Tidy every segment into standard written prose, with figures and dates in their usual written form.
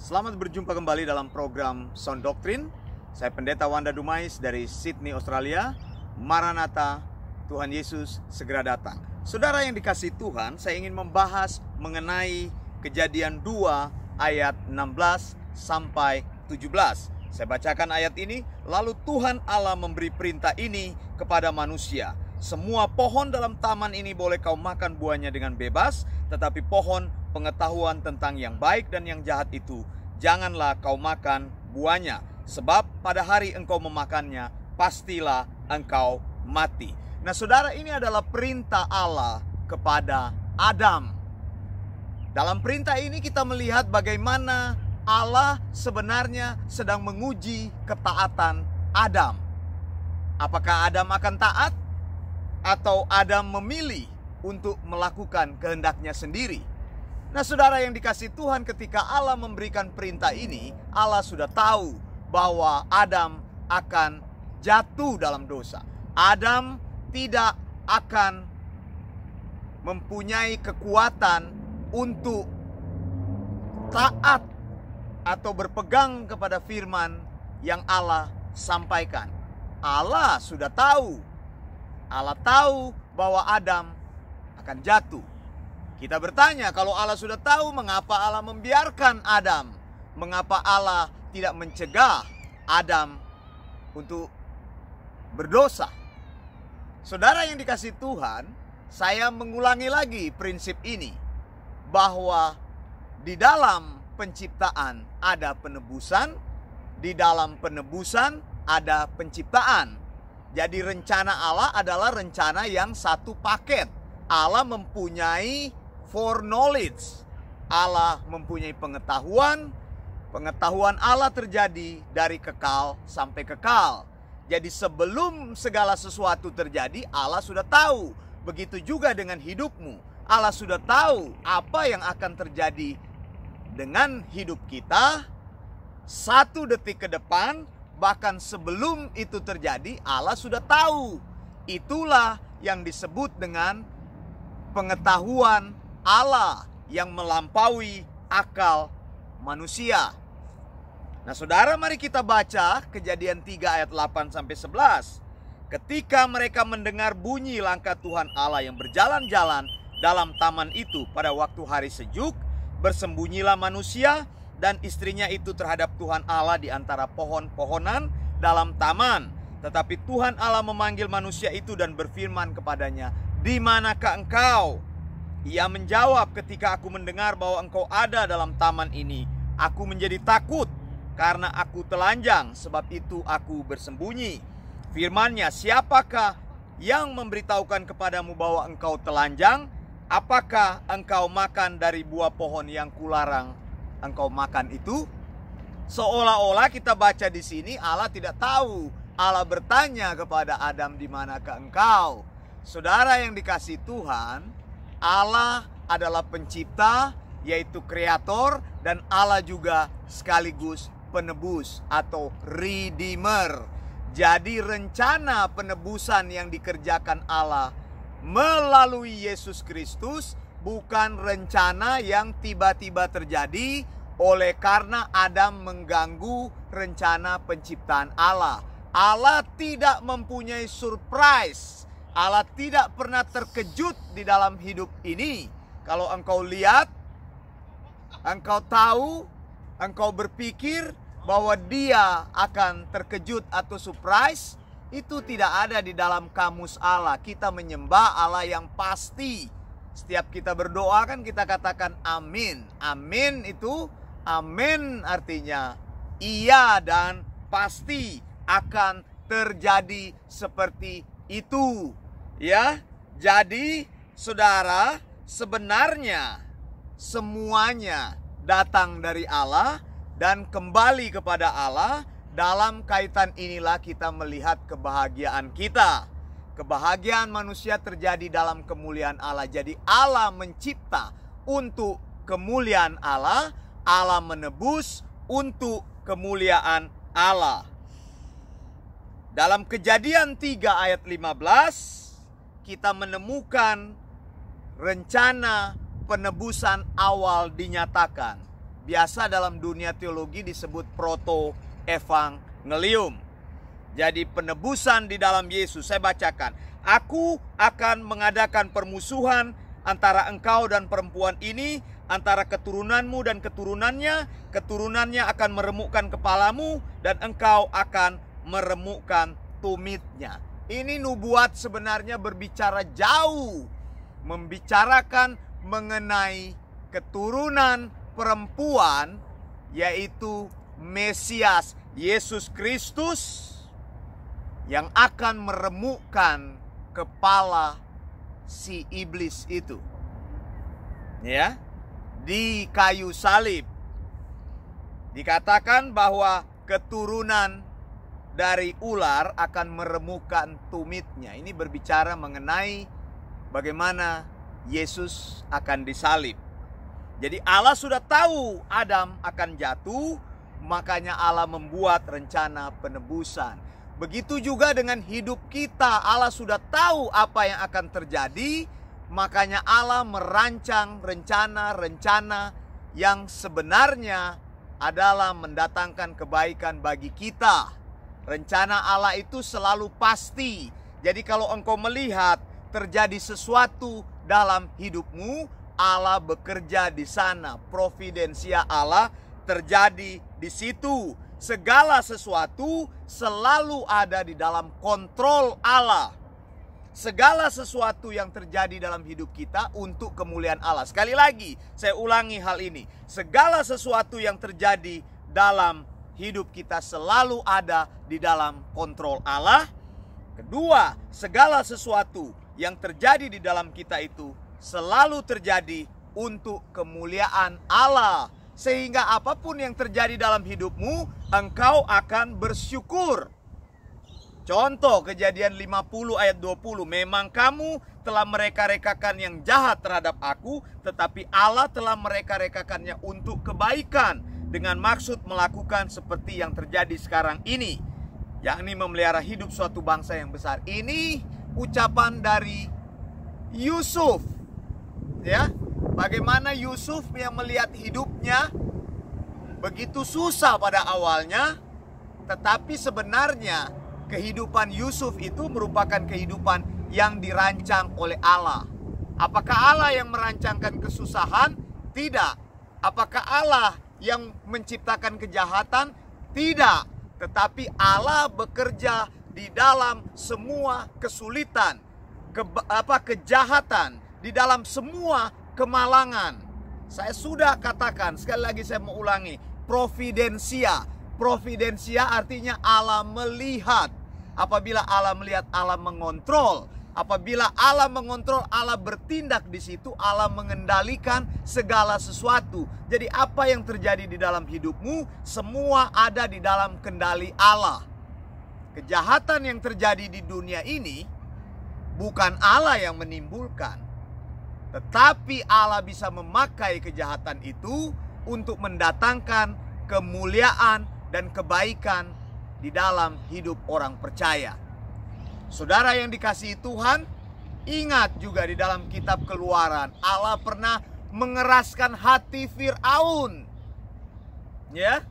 Selamat berjumpa kembali dalam program Sound Doctrine. Saya Pendeta Wanda Dumais dari Sydney, Australia. Maranatha, Tuhan Yesus segera datang. Saudara yang dikasihi Tuhan, saya ingin membahas mengenai Kejadian 2 ayat 16 sampai 17. Saya bacakan ayat ini. Lalu Tuhan Allah memberi perintah ini kepada manusia. Semua pohon dalam taman ini boleh kau makan buahnya dengan bebas, tetapi pohon pengetahuan tentang yang baik dan yang jahat itu janganlah kau makan buahnya, sebab pada hari engkau memakannya pastilah engkau mati. Nah saudara, ini adalah perintah Allah kepada Adam. Dalam perintah ini kita melihat bagaimana Allah sebenarnya sedang menguji ketaatan Adam. Apakah Adam akan taat atau Adam memilih untuk melakukan kehendaknya sendiri? Nah saudara yang dikasihi Tuhan, ketika Allah memberikan perintah ini, Allah sudah tahu bahwa Adam akan jatuh dalam dosa. Adam tidak akan mempunyai kekuatan untuk taat atau berpegang kepada firman yang Allah sampaikan. Allah sudah tahu. Allah tahu bahwa Adam akan jatuh. Kita bertanya, kalau Allah sudah tahu, mengapa Allah membiarkan Adam? Mengapa Allah tidak mencegah Adam untuk berdosa? Saudara yang dikasihi Tuhan, saya mengulangi lagi prinsip ini, bahwa di dalam penciptaan ada penebusan, di dalam penebusan ada penciptaan. Jadi rencana Allah adalah rencana yang satu paket. Allah mempunyai foreknowledge. Allah mempunyai pengetahuan. Pengetahuan Allah terjadi dari kekal sampai kekal. Jadi sebelum segala sesuatu terjadi, Allah sudah tahu. Begitu juga dengan hidupmu. Allah sudah tahu apa yang akan terjadi dengan hidup kita 1 detik ke depan. Bahkan sebelum itu terjadi, Allah sudah tahu. Itulah yang disebut dengan pengetahuan Allah yang melampaui akal manusia. Nah saudara, mari kita baca Kejadian 3 ayat 8 sampai 11. Ketika mereka mendengar bunyi langkah Tuhan Allah yang berjalan-jalan dalam taman itu pada waktu hari sejuk, bersembunyilah manusia dan istrinya itu terhadap Tuhan Allah di antara pohon-pohonan dalam taman. Tetapi Tuhan Allah memanggil manusia itu dan berfirman kepadanya, "Di manakah engkau?" Ia menjawab, "Ketika aku mendengar bahwa engkau ada dalam taman ini, aku menjadi takut karena aku telanjang, sebab itu aku bersembunyi." Firman-Nya, "Siapakah yang memberitahukan kepadamu bahwa engkau telanjang? Apakah engkau makan dari buah pohon yang kularang engkau makan itu?" Seolah-olah kita baca di sini Allah tidak tahu. Allah bertanya kepada Adam, "Di manakah engkau?" Saudara yang dikasihi Tuhan, Allah adalah pencipta, yaitu kreator, dan Allah juga sekaligus penebus atau redeemer. Jadi rencana penebusan yang dikerjakan Allah melalui Yesus Kristus bukan rencana yang tiba-tiba terjadi oleh karena Adam mengganggu rencana penciptaan Allah. Allah tidak mempunyai surprise. Allah tidak pernah terkejut di dalam hidup ini. Kalau engkau lihat, engkau tahu, engkau berpikir bahwa dia akan terkejut atau surprise, itu tidak ada di dalam kamus Allah. Kita menyembah Allah yang pasti. Setiap kita berdoa kan kita katakan amin. Amin itu, amin artinya iya dan pasti akan terjadi seperti itu. Ya, jadi saudara, sebenarnya semuanya datang dari Allah dan kembali kepada Allah. Dalam kaitan inilah kita melihat kebahagiaan kita. Kebahagiaan manusia terjadi dalam kemuliaan Allah. Jadi Allah mencipta untuk kemuliaan Allah. Allah menebus untuk kemuliaan Allah. Dalam Kejadian 3 ayat 15, kita menemukan rencana penebusan awal dinyatakan. biasa dalam dunia teologi disebut proto-evangelium. Jadi penebusan di dalam Yesus. Saya bacakan. Aku akan mengadakan permusuhan antara engkau dan perempuan ini, antara keturunanmu dan keturunannya. Keturunannya akan meremukkan kepalamu dan engkau akan meremukkan tumitnya. Ini nubuat sebenarnya berbicara jauh, membicarakan mengenai keturunan perempuan, yaitu Mesias Yesus Kristus yang akan meremukkan kepala si iblis itu, ya, di kayu salib. Dikatakan bahwa keturunan dari ular akan meremukkan tumitnya. Ini berbicara mengenai bagaimana Yesus akan disalib. Jadi Allah sudah tahu Adam akan jatuh, makanya Allah membuat rencana penebusan. Begitu juga dengan hidup kita, Allah sudah tahu apa yang akan terjadi, makanya Allah merancang rencana-rencana yang sebenarnya adalah mendatangkan kebaikan bagi kita. Rencana Allah itu selalu pasti. Jadi kalau engkau melihat terjadi sesuatu dalam hidupmu, Allah bekerja di sana. Providensia Allah terjadi di situ. Segala sesuatu selalu ada di dalam kontrol Allah. Segala sesuatu yang terjadi dalam hidup kita untuk kemuliaan Allah. Sekali lagi, saya ulangi hal ini. Segala sesuatu yang terjadi dalam hidup kita selalu ada di dalam kontrol Allah. Kedua, segala sesuatu yang terjadi di dalam kita itu selalu terjadi untuk kemuliaan Allah. Sehingga apapun yang terjadi dalam hidupmu, engkau akan bersyukur. Contoh Kejadian 50 ayat 20. Memang kamu telah mereka-rekakan yang jahat terhadap aku, tetapi Allah telah mereka-rekakannya untuk kebaikan, dengan maksud melakukan seperti yang terjadi sekarang ini, yakni memelihara hidup suatu bangsa yang besar. Ini ucapan dari Yusuf, ya, bagaimana Yusuf yang melihat hidupnya begitu susah pada awalnya, tetapi sebenarnya kehidupan Yusuf itu merupakan kehidupan yang dirancang oleh Allah. Apakah Allah yang merancangkan kesusahan? Tidak. Apakah Allah yang menciptakan kejahatan? Tidak. Tetapi Allah bekerja di dalam semua kesulitan, kejahatan, di dalam semua kemalangan. Saya sudah katakan, sekali lagi saya mau ulangi, providensia. Providensia artinya Allah melihat. Apabila Allah melihat, Allah mengontrol. Apabila Allah mengontrol, Allah bertindak di situ, Allah mengendalikan segala sesuatu. Jadi apa yang terjadi di dalam hidupmu, semua ada di dalam kendali Allah. Kejahatan yang terjadi di dunia ini bukan Allah yang menimbulkan, tetapi Allah bisa memakai kejahatan itu untuk mendatangkan kemuliaan dan kebaikan di dalam hidup orang percaya. Saudara yang dikasihi Tuhan, ingat juga di dalam kitab Keluaran, Allah pernah mengeraskan hati Firaun. Ya.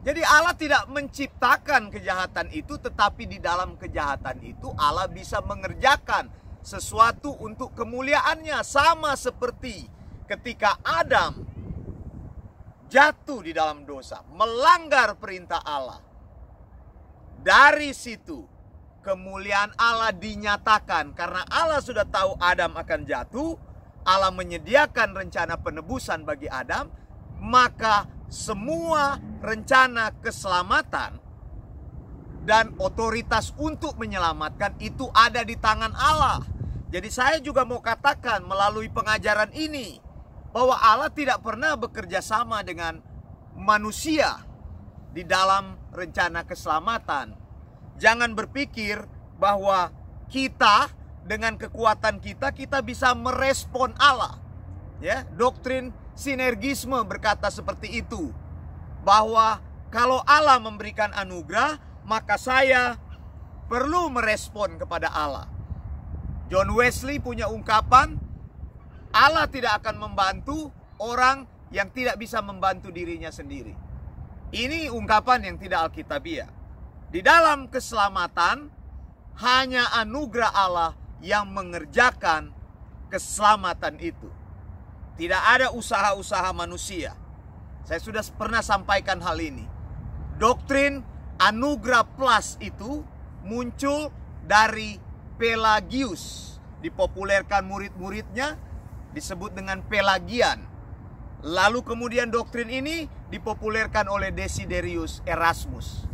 Jadi Allah tidak menciptakan kejahatan itu, tetapi di dalam kejahatan itu Allah bisa mengerjakan sesuatu untuk kemuliaannya. Sama seperti ketika Adam jatuh di dalam dosa, melanggar perintah Allah. Dari situ kemuliaan Allah dinyatakan. Karena Allah sudah tahu Adam akan jatuh, Allah menyediakan rencana penebusan bagi Adam, maka semua rencana keselamatan dan otoritas untuk menyelamatkan itu ada di tangan Allah. Jadi saya juga mau katakan melalui pengajaran ini bahwa Allah tidak pernah bekerja sama dengan manusia di dalam rencana keselamatan. Jangan berpikir bahwa kita dengan kekuatan kita bisa merespon Allah. Ya, doktrin sinergisme berkata seperti itu, bahwa kalau Allah memberikan anugerah, maka saya perlu merespon kepada Allah. John Wesley punya ungkapan, Allah tidak akan membantu orang yang tidak bisa membantu dirinya sendiri. Ini ungkapan yang tidak alkitabiah. Di dalam keselamatan, hanya anugerah Allah yang mengerjakan keselamatan itu. Tidak ada usaha-usaha manusia. Saya sudah pernah sampaikan hal ini. Doktrin anugerah plus itu muncul dari Pelagius. Dipopulerkan murid-muridnya, disebut dengan Pelagian. Lalu kemudian doktrin ini dipopulerkan oleh Desiderius Erasmus.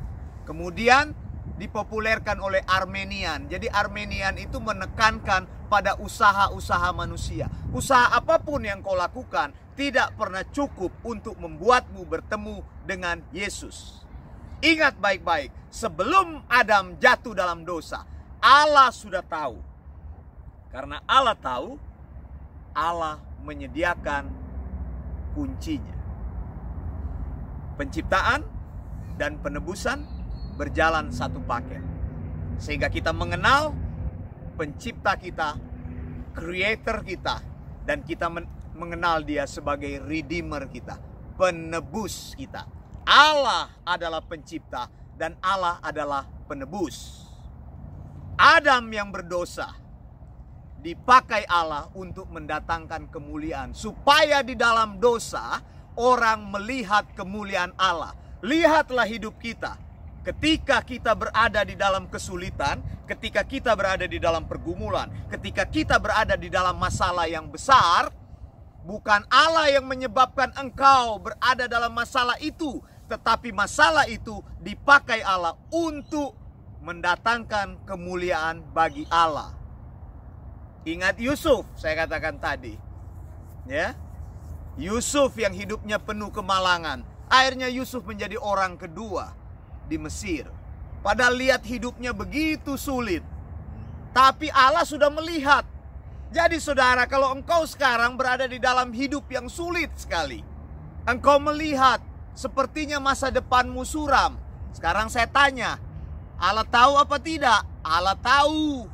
Kemudian dipopulerkan oleh Armenian. Jadi Armenian itu menekankan pada usaha-usaha manusia. Usaha apapun yang kau lakukan tidak pernah cukup untuk membuatmu bertemu dengan Yesus. Ingat baik-baik, sebelum Adam jatuh dalam dosa, Allah sudah tahu. Karena Allah tahu, Allah menyediakan kuncinya. Penciptaan dan penebusan berjalan satu paket. Sehingga kita mengenal pencipta kita, creator kita, dan kita mengenal dia sebagai redeemer kita, penebus kita. Allah adalah pencipta dan Allah adalah penebus. Adam yang berdosa dipakai Allah untuk mendatangkan kemuliaan, supaya di dalam dosa orang melihat kemuliaan Allah. Lihatlah hidup kita. Ketika kita berada di dalam kesulitan, ketika kita berada di dalam pergumulan, ketika kita berada di dalam masalah yang besar, bukan Allah yang menyebabkan engkau berada dalam masalah itu, tetapi masalah itu dipakai Allah untuk mendatangkan kemuliaan bagi Allah. Ingat Yusuf, saya katakan tadi, ya, Yusuf yang hidupnya penuh kemalangan, akhirnya Yusuf menjadi orang kedua di Mesir. Padahal lihat hidupnya begitu sulit, tapi Allah sudah melihat. Jadi saudara, kalau engkau sekarang berada di dalam hidup yang sulit sekali, engkau melihat sepertinya masa depanmu suram. Sekarang saya tanya, Allah tahu apa tidak? Allah tahu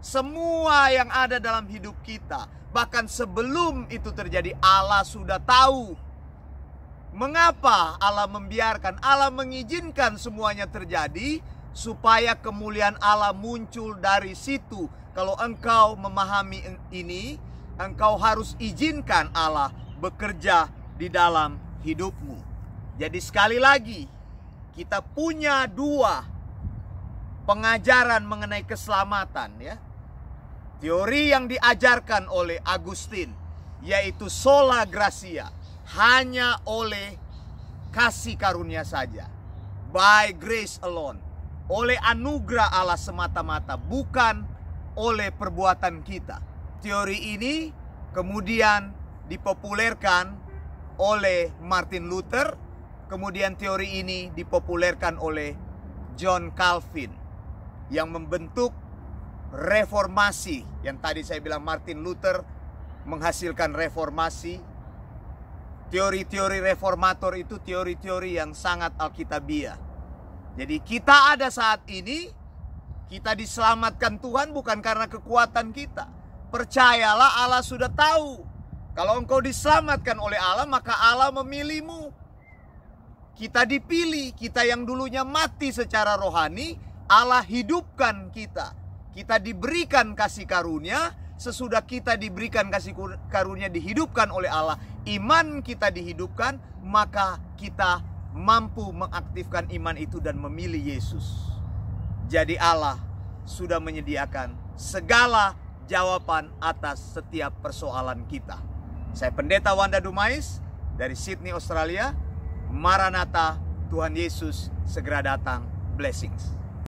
semua yang ada dalam hidup kita. Bahkan sebelum itu terjadi, Allah sudah tahu. Mengapa Allah membiarkan, Allah mengizinkan semuanya terjadi? Supaya kemuliaan Allah muncul dari situ. Kalau engkau memahami ini, engkau harus izinkan Allah bekerja di dalam hidupmu. Jadi sekali lagi, kita punya dua pengajaran mengenai keselamatan, ya. Teori yang diajarkan oleh Agustin, yaitu sola gratia, hanya oleh kasih karunia saja, by grace alone, oleh anugerah Allah semata-mata, bukan oleh perbuatan kita. Teori ini kemudian dipopulerkan oleh Martin Luther, kemudian teori ini dipopulerkan oleh John Calvin, yang membentuk reformasi. Yang tadi saya bilang Martin Luther menghasilkan reformasi. Teori-teori reformator itu teori-teori yang sangat alkitabiah. Jadi kita ada saat ini, kita diselamatkan Tuhan bukan karena kekuatan kita. Percayalah, Allah sudah tahu. Kalau engkau diselamatkan oleh Allah, maka Allah memilihmu. Kita dipilih, kita yang dulunya mati secara rohani, Allah hidupkan kita. Kita diberikan kasih karunia. Sesudah kita diberikan kasih karunia, dihidupkan oleh Allah, iman kita dihidupkan, maka kita mampu mengaktifkan iman itu dan memilih Yesus. Jadi Allah sudah menyediakan segala jawaban atas setiap persoalan kita. Saya Pendeta Wanda Dumais dari Sydney, Australia. Maranatha, Tuhan Yesus segera datang. Blessings.